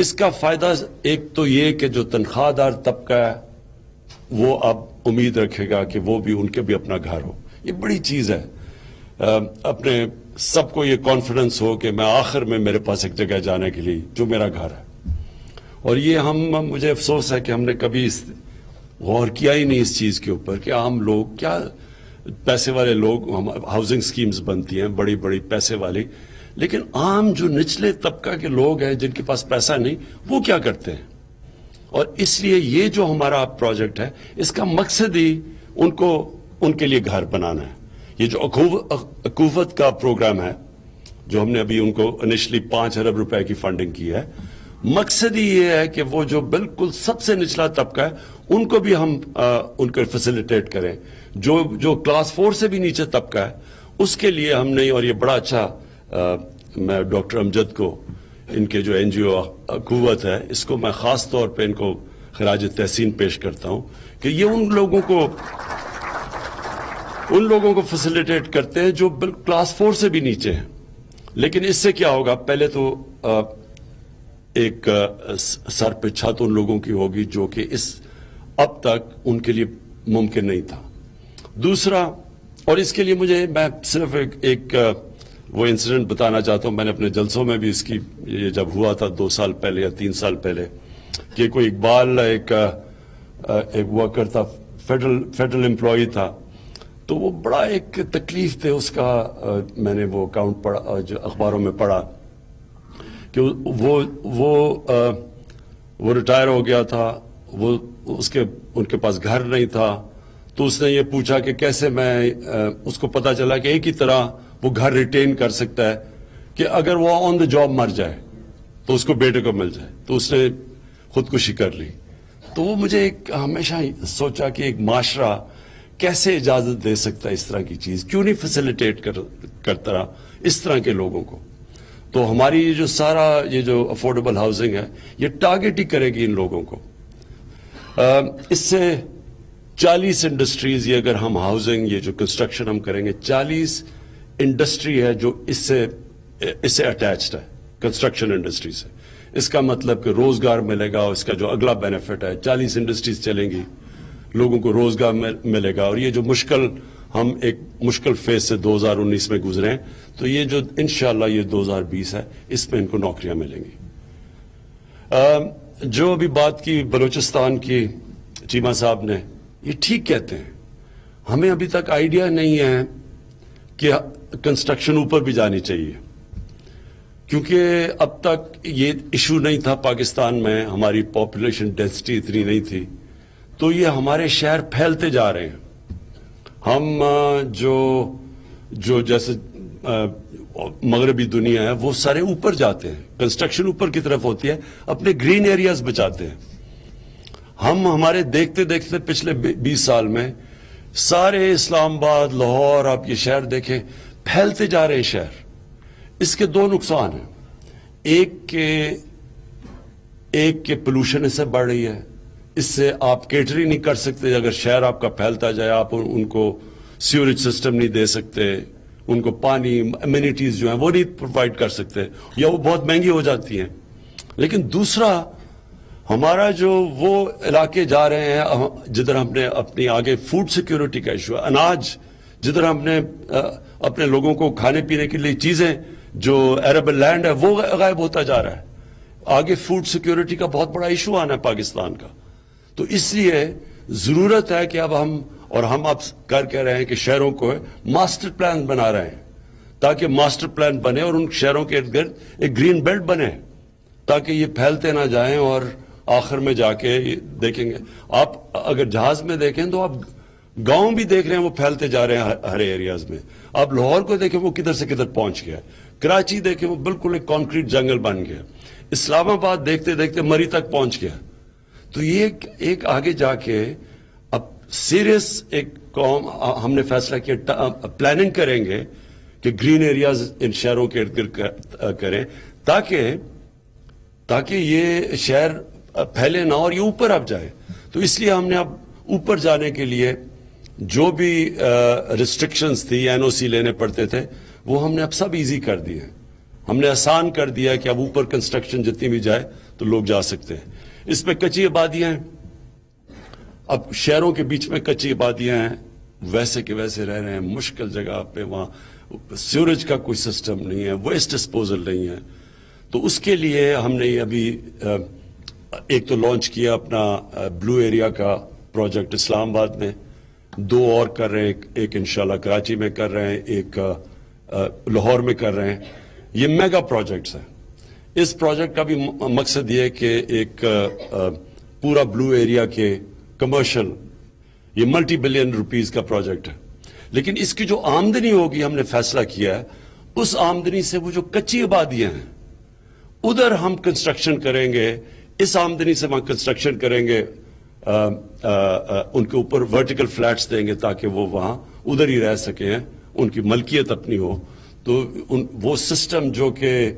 اس کا فائدہ ایک تو یہ کہ جو تنخواہ دار طبقہ ہے وہ اب امید رکھے گا کہ وہ بھی ان کے بھی اپنا گھر ہو. یہ بڑی چیز ہے. اپنے سب کو یہ کانفیڈنس ہو کہ میں آخر میں میرے پاس ایک جگہ جانے کے لیے جو میرا گھر ہے. اور یہ مجھے افسوس ہے کہ ہم نے کبھی غور کیا ہی نہیں اس چیز کے اوپر کہ عام لوگ کیا پیسے والے لوگ ہاؤسنگ سکیمز بنتی ہیں بڑی بڑی پیسے والی, لیکن عام جو نچلے طبقہ کے لوگ ہیں جن کے پاس پیسہ نہیں وہ کیا کرتے ہیں. اور اس لیے یہ جو ہمارا پروجیکٹ ہے اس کا مقصد ہی ان کے لیے گھر بنانا ہے. یہ جو اکوفت کا پروگرام ہے جو ہم نے ابھی ان کو انیشلی 5 ارب روپے کی فنڈنگ کی ہے, مقصد ہی یہ ہے کہ وہ جو بالکل سب سے نچلا طبقہ ہے ان کو بھی ہم ان کو فیسیلیٹیٹ کریں. جو کلاس 4 سے بھی نیچے طبقہ ہے اس کے لیے ہم نے, اور یہ بڑا اچھا میں ڈاکٹر امجد کو ان کے جو این جی او قوت ہے اس کو میں خاص طور پہ ان کو خراج تحسین پیش کرتا ہوں کہ یہ ان لوگوں کو فیسیلیٹیٹ کرتے ہیں جو کلاس 4 سے بھی نیچے ہیں. لیکن اس سے کیا ہوگا, پہلے تو ایک سر پہ چھت ان لوگوں کی ہوگی جو کہ اب تک ان کے لیے ممکن نہیں تھا. دوسرا, اور اس کے لیے میں صرف ایک وہ انسیڈنٹ بتانا چاہتا ہوں. میں نے اپنے جلسوں میں بھی اس کی, یہ جب ہوا تھا 2 سال پہلے یا 3 سال پہلے, کہ کوئی اقبال ایک ورکر تھا, فیڈرل امپلائی تھا, تو وہ بڑا ایک تکلیف تھے اس کا. میں نے وہ اکاؤنٹ پڑھا جو اخباروں میں پڑھا کہ وہ ریٹائر ہو گیا تھا, ان کے پاس گھر نہیں تھا. تو اس نے یہ پوچھا کہ کیسے اس کو پتا چلا کہ ایک ہی طرح وہ گھر ریٹین کر سکتا ہے کہ اگر وہ آن دا جاب مر جائے تو اس کو بیٹے کو مل جائے. تو اس نے خودکشی کر لی. تو وہ مجھے ہمیشہ سوچا کہ ایک معاشرہ کیسے اجازت دے سکتا ہے اس طرح کی چیز, کیوں نہیں فیسیلیٹیٹ کرتا رہا اس طرح کے لوگوں کو. تو ہماری یہ جو افورڈیبل ہاؤسنگ ہے یہ ٹارگٹ ہی کرے گی ان لوگوں کو. اس سے 40 انڈسٹریز, یہ اگر ہم ہاؤسنگ یہ جو کنسٹرکشن ہم کریں گے, 40 انڈسٹری ہے جو اس سے اٹیچڈ ہے کنسٹرکشن انڈسٹری سے. اس کا مطلب کہ روزگار ملے گا. اس کا جو اگلا بینیفٹ ہے 40 انڈسٹریز چلیں گی, لوگوں کو روزگار ملے گا. اور یہ جو ہم ایک مشکل فیز سے 2019 میں گزرے ہیں, تو یہ جو انشاءاللہ یہ 2020 ہے اس میں ان کو نوکریاں ملیں گی. جو ابھی بات کی بلوچستان کی چیمہ صاحب نے, یہ ٹھیک کہتے ہیں. ہمیں ابھی تک آئیڈیا نہیں ہے کہ کنسٹرکشن اوپر بھی جانی چاہیے, کیونکہ اب تک یہ ایشو نہیں تھا پاکستان میں, ہماری پاپولیشن ڈینسٹی اتنی نہیں تھی. تو یہ ہمارے شہر پھیلتے جا رہے ہیں. ہم جو جیسے مغربی دنیا ہے وہ سارے اوپر جاتے ہیں, کنسٹرکشن اوپر کی طرف ہوتی ہے, اپنے گرین ایریاز بچاتے ہیں. ہم ہمارے دیکھتے دیکھتے پچھلے 20 سال میں سارے اسلام آباد, لاہور, آپ یہ شہر دیکھیں پھیلتے جا رہے ہیں شہر. اس کے 2 نقصان ہیں. ایک کے پولوشن اس سے بڑھ رہی ہے, اس سے آپ کیٹر ہی نہیں کر سکتے. اگر شہر آپ کا پھیلتا جائے, آپ ان کو سیوریج سسٹم نہیں دے سکتے, ان کو پانی امینٹیز جو ہیں وہ نہیں پرووائڈ کر سکتے, یا وہ بہت مہنگی ہو جاتی ہیں. لیکن دوسرا, ہمارا جو وہ علاقے جا رہے ہیں جدھر ہم نے اپنی آگے فوڈ سیکیورٹی کا ایشو ہے, اناج جدھر ہم نے اپنے لوگوں کو کھانے پینے کے لیے چیزیں, جو ایریبل لینڈ ہے وہ غائب ہوتا جا رہا ہے. آگے فوڈ سیکیورٹی کا بہت بڑا ایشو آنا ہے پاکستان کا. تو اس لیے ضرورت ہے کہ اب ہم اب کہہ رہے ہیں کہ شہروں کو ماسٹر پلان بنا رہے ہیں, تاکہ ماسٹر پلان بنے اور ان شہروں کے ارد گرد ایک گرین بیلٹ بنے, تاکہ یہ پھیلتے نہ جائیں. اور آخر میں جا کے دیکھیں گے آپ, اگر جہاز میں دیکھیں تو آپ گاؤں بھی دیکھ رہے ہیں وہ پھیلتے جا رہے ہیں ہر ایریاز میں. آپ لاہور کو دیکھیں وہ کدھر سے کدھر پہنچ گیا, کراچی دیکھیں وہ بالکل ایک کانکریٹ جنگل بن گیا, اسلام آباد دیکھتے دیکھتے مری تک پہنچ گیا. تو یہ ایک آگے جا کے اب سیریس ایک قوم ہم نے فیصلہ کیا, پلاننگ کریں گے کہ گرین ایریاز ان شہروں کے ارد گرد کریں, تاکہ یہ شہر پھیلے نہ اور یہ اوپر اب جائے. تو اس لیے ہم نے اب اوپر جانے کے لیے جو بھی ریسٹرکشنز تھی, این او سی لینے پڑتے تھے, وہ ہم نے اب سب ایزی کر دیے. ہم نے آسان کر دیا کہ اب اوپر کنسٹرکشن جتنی بھی جائے تو لوگ جا سکتے ہیں. اس میں کچی آبادیاں ہیں, اب شہروں کے بیچ میں کچی آبادیاں ہیں, ویسے کے ویسے رہ رہے ہیں مشکل جگہ پہ, وہاں سیوریج کا کوئی سسٹم نہیں ہے, ویسٹ ڈسپوزل نہیں ہے. تو اس کے لیے ہم نے ابھی ایک تو لانچ کیا اپنا بلو ایریا کا پروجیکٹ اسلام آباد میں, 2 اور کر رہے ہیں, ایک انشاءاللہ کراچی میں کر رہے ہیں, ایک لاہور میں کر رہے ہیں. یہ میگا پروجیکٹس ہیں. اس پروجیکٹ کا بھی مقصد یہ ہے کہ ایک پورا بلو ایریا کے کمرشل, یہ ملٹی بلین روپیز کا پروجیکٹ ہے, لیکن اس کی جو آمدنی ہوگی ہم نے فیصلہ کیا ہے, اس آمدنی سے وہ جو کچی آبادیاں ہیں ادھر ہم کنسٹرکشن کریں گے, اس آمدنی سے وہاں کنسٹرکشن کریں گے, ان کے اوپر ورٹیکل فلیٹس دیں گے تاکہ وہ وہاں ادھر ہی رہ سکیں, ان کی ملکیت اپنی ہو. تو وہ سسٹم جو کہ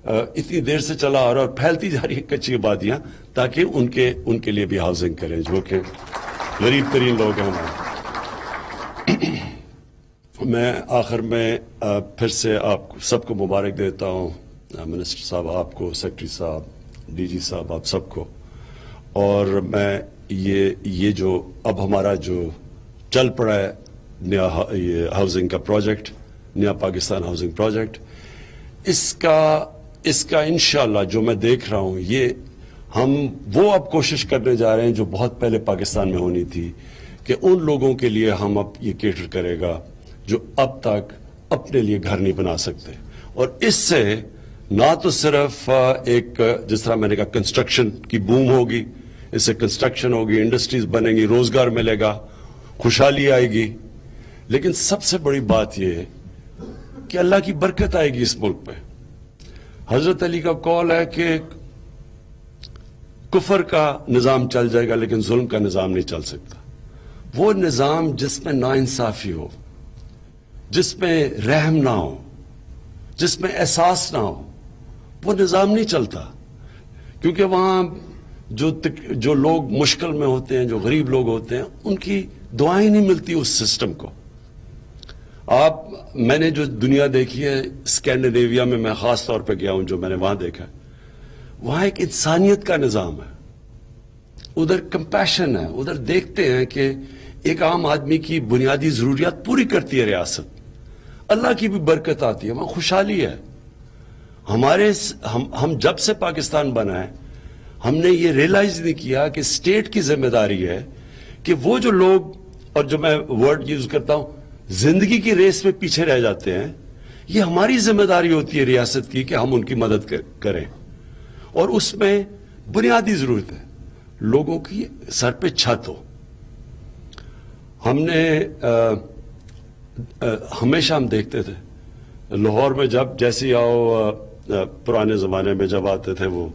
اتنی دیر سے چلا آ رہا ہے اور پھیلتی جا رہی ہے کچی آبادیاں, تاکہ ان کے لیے بھی ہاؤسنگ کریں جو کہ غریب ترین لوگ ہیں ہمارے. میں آخر میں پھر سے آپ سب کو مبارک دیتا ہوں, منسٹر صاحب آپ کو, سیکرٹری صاحب, ڈی جی صاحب, آپ سب کو. اور میں یہ جو اب ہمارا جو چل پڑا ہے نیا یہ ہاؤسنگ کا پروجیکٹ, نیا پاکستان ہاؤسنگ پروجیکٹ, اس کا انشاءاللہ جو میں دیکھ رہا ہوں, یہ ہم وہ اب کوشش کرنے جا رہے ہیں جو بہت پہلے پاکستان میں ہونی تھی, کہ ان لوگوں کے لیے ہم اب یہ کیٹر کرے گا جو اب تک اپنے لیے گھر نہیں بنا سکتے. اور اس سے نہ تو صرف ایک جس طرح میں نے کہا کنسٹرکشن کی بوم ہوگی, اس سے کنسٹرکشن ہوگی, انڈسٹریز بنیں گی, روزگار ملے گا, خوشحالی آئے گی, لیکن سب سے بڑی بات یہ ہے کہ اللہ کی برکت آئے گی اس ملک پہ. حضرت علی کا قول ہے کہ کفر کا نظام چل جائے گا لیکن ظلم کا نظام نہیں چل سکتا. وہ نظام جس میں ناانصافی ہو, جس میں رحم نہ ہو, جس میں احساس نہ ہو, وہ نظام نہیں چلتا. کیونکہ وہاں جو لوگ مشکل میں ہوتے ہیں, جو غریب لوگ ہوتے ہیں, ان کی دعائیں نہیں ملتی اس سسٹم کو. میں نے جو دنیا دیکھی ہے اسکینڈینیویا میں خاص طور پہ گیا ہوں, جو میں نے وہاں دیکھا ہے, وہاں ایک انسانیت کا نظام ہے, ادھر کمپیشن ہے, ادھر دیکھتے ہیں کہ ایک عام آدمی کی بنیادی ضروریات پوری کرتی ہے ریاست, اللہ کی بھی برکت آتی ہے, وہاں خوشحالی ہے. ہم جب سے پاکستان بنا ہے ہم نے یہ ریئلائز نہیں کیا کہ اسٹیٹ کی ذمہ داری ہے کہ وہ جو لوگ, اور جو میں ورڈ یوز کرتا ہوں, زندگی کی ریس میں پیچھے رہ جاتے ہیں, یہ ہماری ذمہ داری ہوتی ہے ریاست کی کہ ہم ان کی مدد کریں. اور اس میں بنیادی ضرورت ہے لوگوں کی سر پہ چھت ہو. ہم نے ہمیشہ ہم دیکھتے تھے لاہور میں, جب جیسے آؤ پرانے زمانے میں جب آتے تھے وہ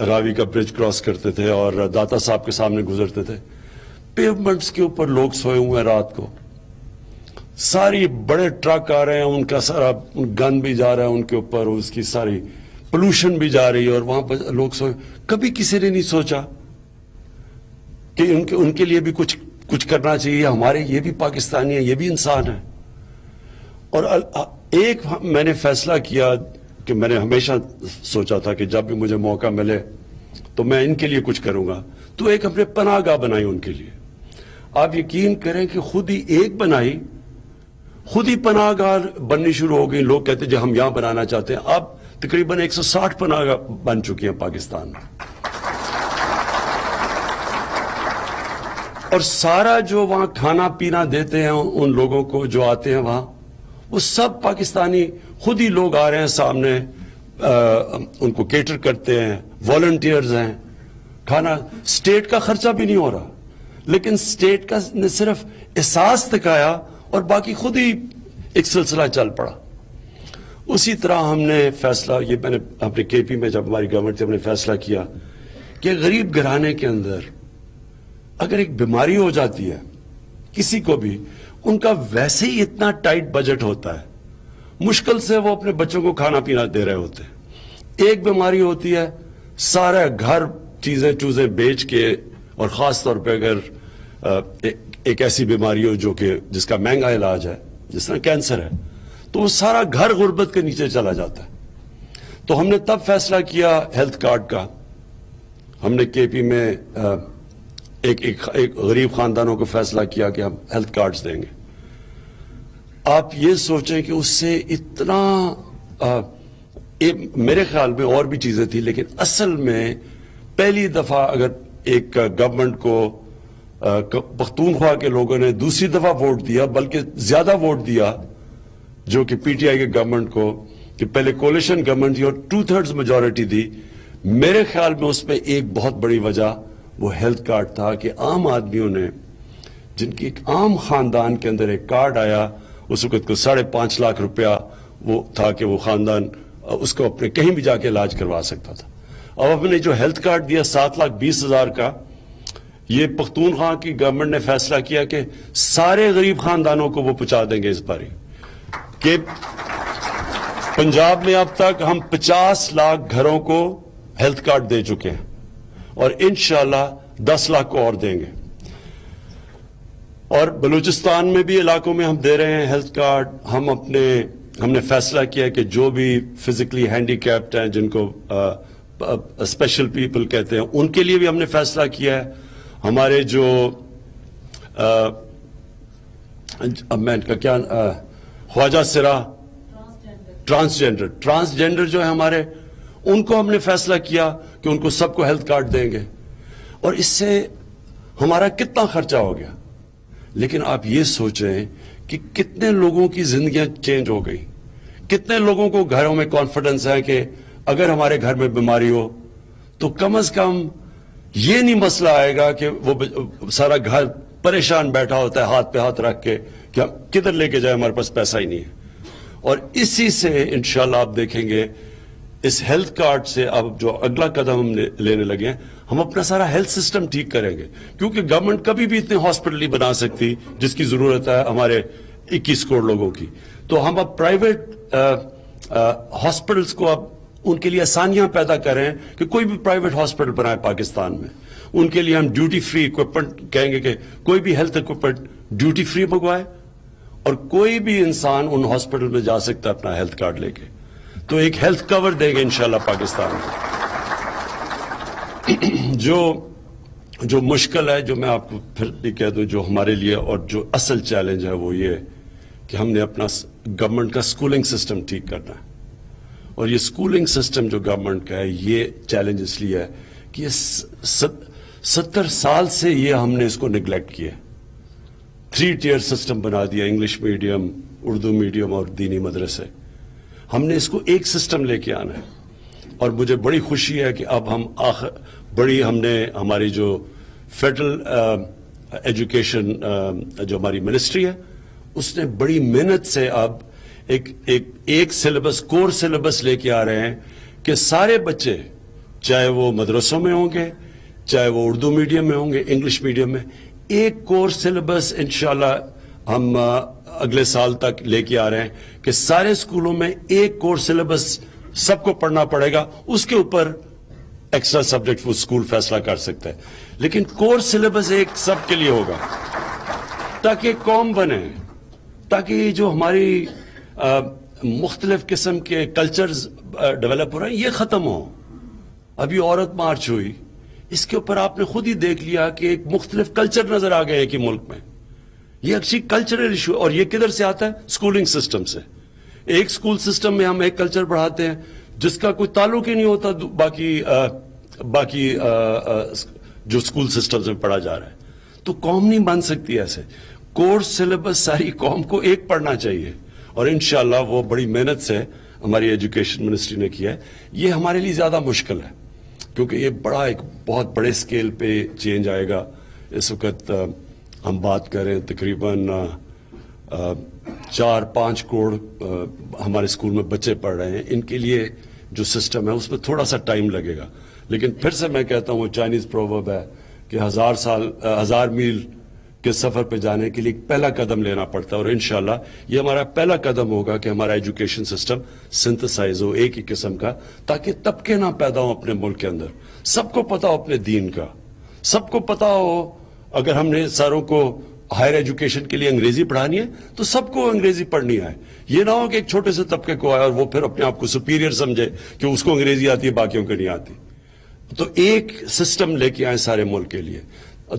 راوی کا برج کراس کرتے تھے اور داتا صاحب کے سامنے گزرتے تھے, پیومنٹس کے اوپر لوگ سوئے ہوئے ہیں رات کو, ساری بڑے ٹرک آ رہے ہیں, ان کا سارا گند بھی جا رہا ہے ان کے اوپر, اس کی ساری پولوشن بھی جا رہی ہے, اور وہاں پر لوگ سوئے. کبھی کسی نے نہیں سوچا کہ ان کے لیے بھی کچھ کرنا چاہیے. ہمارے یہ بھی پاکستانی ہیں, یہ بھی انسان ہیں. اور ایک میں نے فیصلہ کیا کہ میں نے ہمیشہ سوچا تھا کہ جب بھی مجھے موقع ملے تو میں ان کے لیے کچھ کروں گا, تو ایک ہم نے پناہ گاہ بنائی ان کے لیے. آپ یقین کریں کہ خود ہی ایک بنائی, خود ہی پناہ گاہ بننی شروع ہو گئی. لوگ کہتے ہیں جو ہم یہاں بنانا چاہتے ہیں. اب تقریباً 160 پناہ گاہ بن چکی ہیں پاکستان میں. اور سارا جو وہاں کھانا پینا دیتے ہیں ان لوگوں کو جو آتے ہیں وہاں, وہ سب پاکستانی خود ہی لوگ آ رہے ہیں سامنے, ان کو کیٹر کرتے ہیں, والنٹیئرز ہیں. کھانا اسٹیٹ کا خرچہ بھی نہیں ہو رہا, لیکن اسٹیٹ کا نے صرف احساس دکھایا اور باقی خود ہی ایک سلسلہ چل پڑا. اسی طرح ہم نے فیصلہ, یہ میں نے اپنے کے پی میں جب ہماری گورنمنٹ تھی ہم نے فیصلہ کیا کہ غریب گھرانے کے اندر اگر ایک بیماری ہو جاتی ہے کسی کو بھی, ان کا ویسے ہی اتنا ٹائٹ بجٹ ہوتا ہے, مشکل سے وہ اپنے بچوں کو کھانا پینا دے رہے ہوتے ہیں. ایک بیماری ہوتی ہے, سارا گھر چیزیں بیچ کے, اور خاص طور پہ اگر ایک ایسی بیماری ہو جو کہ جس کا مہنگا علاج ہے, جس طرح کینسر ہے, تو وہ سارا گھر غربت کے نیچے چلا جاتا ہے. تو ہم نے تب فیصلہ کیا ہیلتھ کارڈ کا ہم نے کے پی میں ایک غریب خاندانوں کو فیصلہ کیا کہ ہم ہیلتھ کارڈز دیں گے. آپ یہ سوچیں کہ اس سے اتنا میرے خیال میں اور بھی چیزیں تھیں، لیکن اصل میں پہلی دفعہ اگر ایک گورنمنٹ کو پختونخوا کے لوگوں نے دوسری دفعہ ووٹ دیا، بلکہ زیادہ ووٹ دیا جو کہ پی ٹی آئی کے گورنمنٹ کو، کہ پہلے کولیشن گورنمنٹ تھی اور 2/3 میجورٹی دی. میرے خیال میں اس پہ ایک بہت بڑی وجہ وہ ہیلتھ کارڈ تھا کہ عام آدمیوں نے، جن کی ایک عام خاندان کے اندر ایک کارڈ آیا، اس وقت کو 5.5 لاکھ روپیہ وہ تھا کہ وہ خاندان اس کو اپنے کہیں بھی جا کے علاج کروا سکتا تھا. اب ہم نے جو ہیلتھ کارڈ دیا 7,20,000 کا، یہ پختونخوا کی گورنمنٹ نے فیصلہ کیا کہ سارے غریب خاندانوں کو وہ پہنچا دیں گے اس باری. کہ پنجاب میں اب تک ہم 50 لاکھ گھروں کو ہیلتھ کارڈ دے چکے ہیں اور انشاءاللہ 10 لاکھ کو اور دیں گے. اور بلوچستان میں بھی علاقوں میں ہم دے رہے ہیں ہیلتھ کارڈ. ہم نے فیصلہ کیا کہ جو بھی فزیکلی ہینڈی کیپڈ ہیں، جن کو اسپیشل پیپل کہتے ہیں، ان کے لیے بھی ہم نے فیصلہ کیا ہے. ہمارے جو اب میں ان کا کیا خواجہ سرا ٹرانسجینڈر جو ہے ہمارے، ان کو ہم نے فیصلہ کیا کہ ان کو سب کو ہیلتھ کارڈ دیں گے. اور اس سے ہمارا کتنا خرچہ ہو گیا. لیکن آپ یہ سوچیں کہ کتنے لوگوں کی زندگیاں چینج ہو گئی، کتنے لوگوں کو گھروں میں کانفیڈنس ہے کہ اگر ہمارے گھر میں بیماری ہو تو کم از کم یہ نہیں مسئلہ آئے گا کہ وہ سارا گھر پریشان بیٹھا ہوتا ہے ہاتھ پہ ہاتھ رکھ کے کہ ہم کدھر لے کے جائیں، ہمارے پاس پیسہ ہی نہیں ہے. اور اسی سے انشاءاللہ آپ دیکھیں گے اس ہیلتھ کارڈ سے اب جو اگلا قدم ہم لینے لگے ہیں، ہم اپنا سارا ہیلتھ سسٹم ٹھیک کریں گے. کیونکہ گورنمنٹ کبھی بھی اتنے ہاسپٹل نہیں بنا سکتی جس کی ضرورت ہے ہمارے 21 کروڑ لوگوں کی. تو ہم اب پرائیویٹ ہاسپٹلس کو اب ان کے لیے آسانیاں پیدا کریں کہ کوئی بھی پرائیویٹ ہاسپٹل بنائے پاکستان میں. ان کے لیے ہم ڈیوٹی فری اکوپمنٹ کہیں گے کہ کوئی بھی ہیلتھ اکوپمنٹ ڈیوٹی فری منگوائے اور کوئی بھی انسان ان ہاسپٹل میں جا سکتا ہے اپنا ہیلتھ کارڈ لے کے. تو ایک ہیلتھ کور دیں گے انشاءاللہ پاکستان میں. جو مشکل ہے، جو میں آپ کو پھر بھی کہہ دوں، جو ہمارے لیے اور جو اصل چیلنج ہے وہ یہ کہ ہم نے اپنا گورنمنٹ کا سکولنگ سسٹم ٹھیک کرنا ہے. اور یہ سکولنگ سسٹم جو گورنمنٹ کا ہے، یہ چیلنج اس لیے ہے کہ یہ 70 سال سے یہ ہم نے اس کو نگلیکٹ کیا. 3 ٹیئر سسٹم بنا دیا، انگلش میڈیم، اردو میڈیم اور دینی مدرسے. ہم نے اس کو ایک سسٹم لے کے آنا ہے. اور مجھے بڑی خوشی ہے کہ اب ہم نے ہماری جو فیڈرل ایجوکیشن جو ہماری منسٹری ہے، اس نے بڑی محنت سے اب ایک سلیبس، کور سلیبس لے کے آ رہے ہیں کہ سارے بچے، چاہے وہ مدرسوں میں ہوں گے، چاہے وہ اردو میڈیم میں ہوں گے، انگلش میڈیم میں، ایک کور سلیبس انشاءاللہ ہم اگلے سال تک لے کے آ رہے ہیں کہ سارے اسکولوں میں ایک کور سلیبس سب کو پڑھنا پڑے گا. اس کے اوپر ایکسٹرا سبجیکٹ وہ اسکول فیصلہ کر سکتا ہے، لیکن کور سلیبس ایک سب کے لیے ہوگا تاکہ قوم بنے، تاکہ جو ہماری مختلف قسم کے کلچرز ڈیولپ ہو رہے ہیں یہ ختم ہو. ابھی عورت مارچ ہوئی، اس کے اوپر آپ نے خود ہی دیکھ لیا کہ ایک مختلف کلچر نظر آ گئے کہ ملک میں. یہ اچھی کلچرل ایشو، اور یہ کدھر سے آتا ہے؟ سکولنگ سسٹم سے. ایک سکول سسٹم میں ہم ایک کلچر پڑھاتے ہیں جس کا کوئی تعلق ہی نہیں ہوتا باقی جو سکول سسٹمز میں پڑھا جا رہا ہے. تو قوم نہیں بن سکتی ایسے. کورس سلیبس ساری قوم کو ایک پڑھنا چاہیے، اور انشاءاللہ وہ بڑی محنت سے ہماری ایجوکیشن منسٹری نے کیا ہے. یہ ہمارے لیے زیادہ مشکل ہے کیونکہ یہ ایک بہت بڑے سکیل پہ چینج آئے گا. اس وقت ہم بات کریں تقریباً 4-5 کروڑ ہمارے اسکول میں بچے پڑھ رہے ہیں. ان کے لیے جو سسٹم ہے اس میں تھوڑا سا ٹائم لگے گا، لیکن پھر سے میں کہتا ہوں وہ چائنیز پروورب ہے کہ 1000 میل کے سفر پہ جانے کے لیے پہلا قدم لینا پڑتا ہے. اور انشاءاللہ یہ ہمارا پہلا قدم ہوگا کہ ہمارا ایجوکیشن سسٹم سنتھسائز ہو ایک ہی قسم کا، تاکہ طبقے نہ پیدا ہوں اپنے ملک کے اندر. سب کو پتا ہو اپنے دین کا، سب کو پتا ہو اگر ہم نے ساروں کو ہائر ایجوکیشن کے لیے انگریزی پڑھانی ہے تو سب کو انگریزی پڑھنی ہے. یہ نہ ہو کہ ایک چھوٹے سے طبقے کو آئے اور وہ پھر اپنے آپ کو سپیریئر سمجھے کہ اس کو انگریزی آتی ہے باقیوں کو نہیں آتی. تو ایک سسٹم لے کے آئے سارے ملک کے لیے.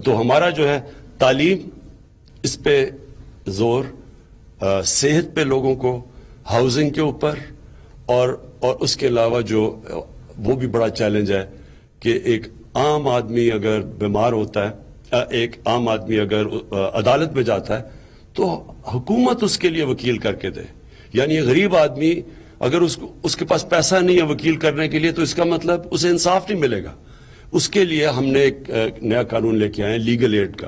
تو ہمارا جو ہے تعلیم اس پہ زور, صحت پہ لوگوں کو, ہاؤسنگ کے اوپر, اور اس کے علاوہ جو وہ بھی بڑا چیلنج ہے کہ ایک عام آدمی اگر بیمار ہوتا ہے, ایک عام آدمی اگر عدالت میں جاتا ہے تو حکومت اس کے لیے وکیل کر کے دے. یعنی غریب آدمی اگر اس کے پاس پیسہ نہیں ہے وکیل کرنے کے لیے تو اس کا مطلب اسے انصاف نہیں ملے گا. اس کے لیے ہم نے ایک نیا قانون لے کے آئے ہیں لیگل ایڈ کا,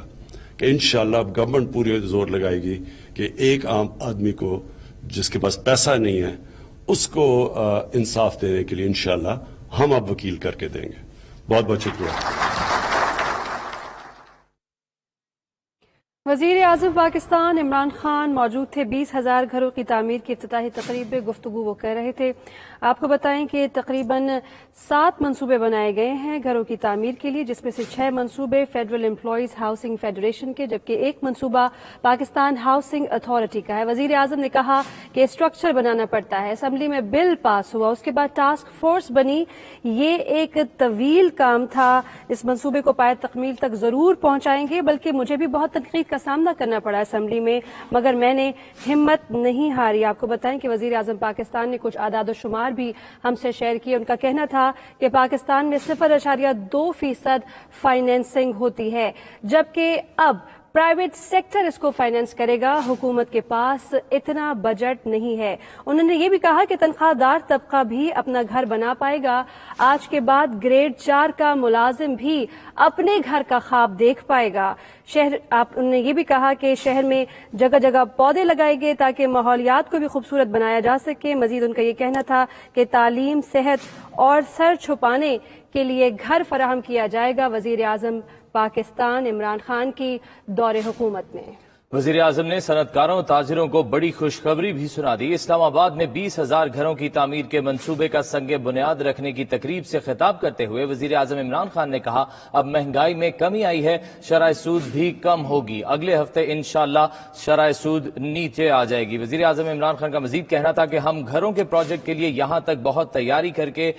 کہ انشاءاللہ اب گورنمنٹ پوری زور لگائے گی کہ ایک عام آدمی کو جس کے پاس پیسہ نہیں ہے اس کو انصاف دینے کے لیے انشاءاللہ ہم اب وکیل کر کے دیں گے. بہت بہت شکریہ. وزیر اعظم پاکستان عمران خان موجود تھے. 20,000 گھروں کی تعمیر کی افتتاحی تقریب میں گفتگو وہ کر رہے تھے. آپ کو بتائیں کہ تقریباً 7 منصوبے بنائے گئے ہیں گھروں کی تعمیر کے لیے, جس میں سے 6 منصوبے فیڈرل امپلائیز ہاؤسنگ فیڈریشن کے, جبکہ 1 منصوبہ پاکستان ہاؤسنگ اتھارٹی کا ہے. وزیر اعظم نے کہا کہ اسٹرکچر بنانا پڑتا ہے. اسمبلی میں بل پاس ہوا, اس کے بعد ٹاسک فورس بنی. یہ ایک طویل کام تھا. اس منصوبے کو پائے تکمیل تک ضرور پہنچائیں گے, بلکہ مجھے بھی بہت تنقید کا سامنا کرنا پڑا اسمبلی میں, مگر میں نے ہمت نہیں ہاری. آپ کو بتائیں کہ وزیر اعظم پاکستان نے کچھ اعداد و شمار بھی ہم سے شیئر کیے. ان کا کہنا تھا کہ پاکستان میں 0.2% فائنینسنگ ہوتی ہے, جبکہ اب پرائیویٹ سیکٹر اس کو فائنینس کرے گا. حکومت کے پاس اتنا بجٹ نہیں ہے. انہوں نے یہ بھی کہا کہ تنخواہ دار طبقہ بھی اپنا گھر بنا پائے گا. آج کے بعد گریڈ 4 کا ملازم بھی اپنے گھر کا خواب دیکھ پائے گا. انہوں نے یہ بھی کہا کہ شہر میں جگہ جگہ پودے لگائے گئے تاکہ ماحولیات کو بھی خوبصورت بنایا جا سکے. مزید ان کا یہ کہنا تھا کہ تعلیم, صحت اور سر چھپانے کے لیے گھر فراہم کیا جائے گا. وزیر اعظم پاکستان عمران خان کی دور حکومت میں وزیر اعظم نے صنعت کاروں اور تاجروں کو بڑی خوشخبری بھی سنا دی. اسلام آباد میں 20,000 گھروں کی تعمیر کے منصوبے کا سنگ بنیاد رکھنے کی تقریب سے خطاب کرتے ہوئے وزیر اعظم عمران خان نے کہا اب مہنگائی میں کمی آئی ہے, شرح سود بھی کم ہوگی. اگلے ہفتے انشاءاللہ شرح سود نیچے آ جائے گی. وزیر اعظم عمران خان کا مزید کہنا تھا کہ ہم گھروں کے پروجیکٹ کے لیے یہاں تک بہت تیاری کر کے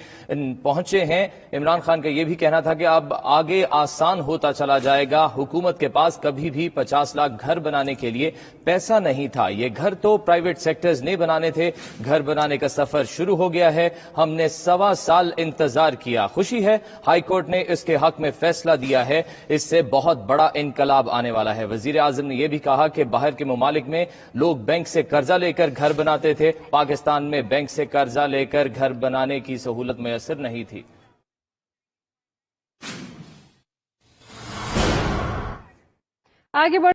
پہنچے ہیں. عمران خان کا یہ بھی کہنا تھا کہ اب آگے آسان ہوتا چلا جائے گا. حکومت کے پاس کبھی بھی 50 لاکھ گھر بنانے کے لیے پیسہ نہیں تھا. یہ گھر تو پرائیویٹ سیکٹرز نے بنانے تھے. گھر بنانے کا سفر شروع ہو گیا ہے. ہم نے 1.25 سال انتظار کیا. خوشی ہے ہائی کورٹ نے اس کے حق میں فیصلہ دیا ہے. اس سے بہت بڑا انقلاب آنے والا ہے. وزیر اعظم نے یہ بھی کہا کہ باہر کے ممالک میں لوگ بینک سے قرضہ لے کر گھر بناتے تھے. پاکستان میں بینک سے قرضہ لے کر گھر بنانے کی سہولت میسر نہیں تھی. آگے بڑھ